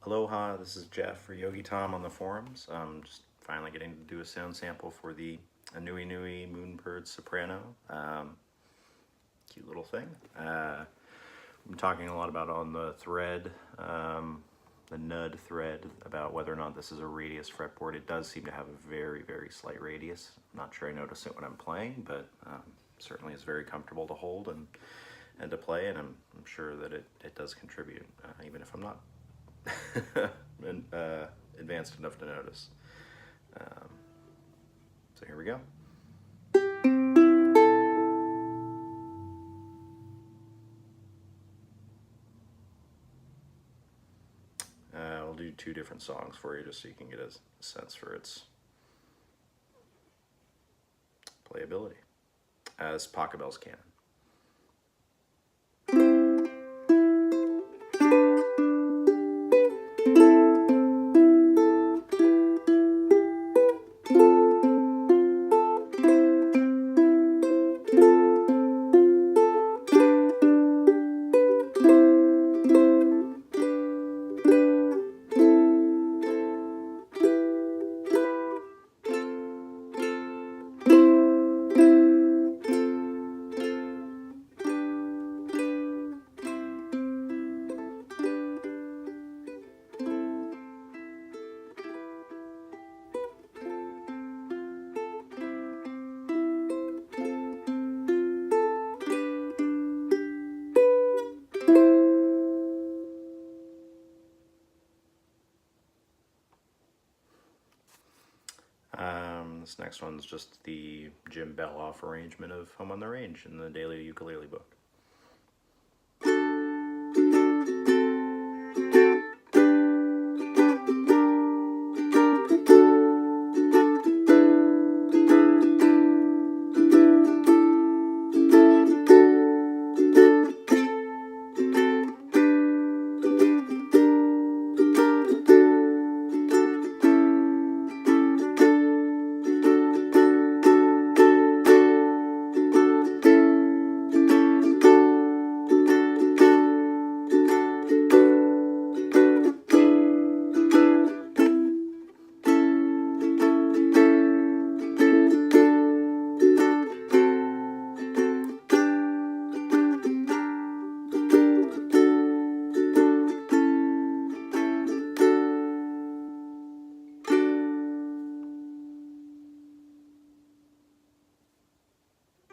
Aloha, this is Jeff for Yogi Tom on the forums. I'm just finally getting to do a sound sample for the aNueNue Moon Bird soprano. Cute little thing. I'm talking a lot about on the thread, the nud thread, about whether or not this is a radius fretboard. It does seem to have a very, very slight radius. I'm not sure I notice it when I'm playing, but certainly is very comfortable to hold and to play, and I'm sure that it does contribute, even if I'm not advanced enough to notice. So here we go. I'll do two different songs for you just so you can get a sense for its playability. As Pachelbel's Canon. This next one's just the Jim Beloff arrangement of Home on the Range in the Daily Ukulele book.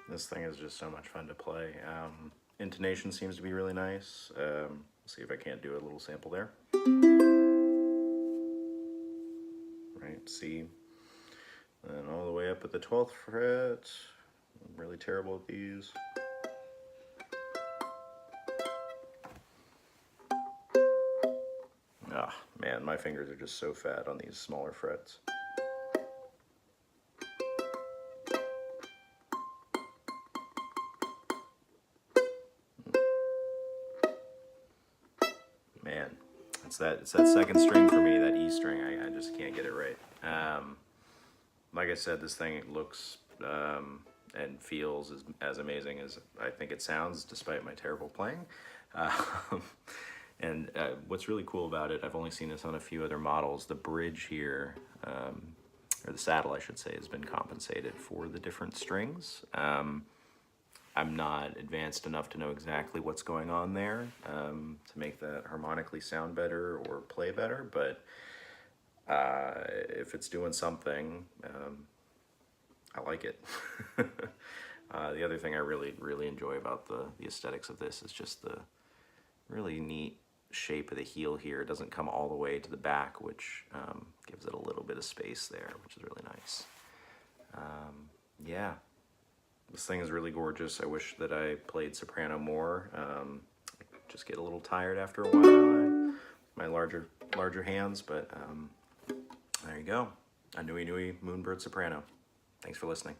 This thing is just so much fun to play. Intonation seems to be really nice. See if I can't do a little sample there. Right, C. And all the way up at the 12th fret. I'm really terrible at these. Ah, man, my fingers are just so fat on these smaller frets. Man, it's that second string for me, that E string. I just can't get it right. Like I said, this thing looks and feels as amazing as I think it sounds, despite my terrible playing. And what's really cool about it, I've only seen this on a few other models, the bridge here, or the saddle I should say, has been compensated for the different strings. I'm not advanced enough to know exactly what's going on there to make that harmonically sound better or play better, but if it's doing something, I like it. The other thing I really enjoy about the aesthetics of this is just the really neat shape of the heel here. It doesn't come all the way to the back, which gives it a little bit of space there, which is really nice. Yeah. This thing is really gorgeous. I wish that I played soprano more. Just get a little tired after a while, my larger hands, but there you go. aNueNue Moon Bird soprano. Thanks for listening.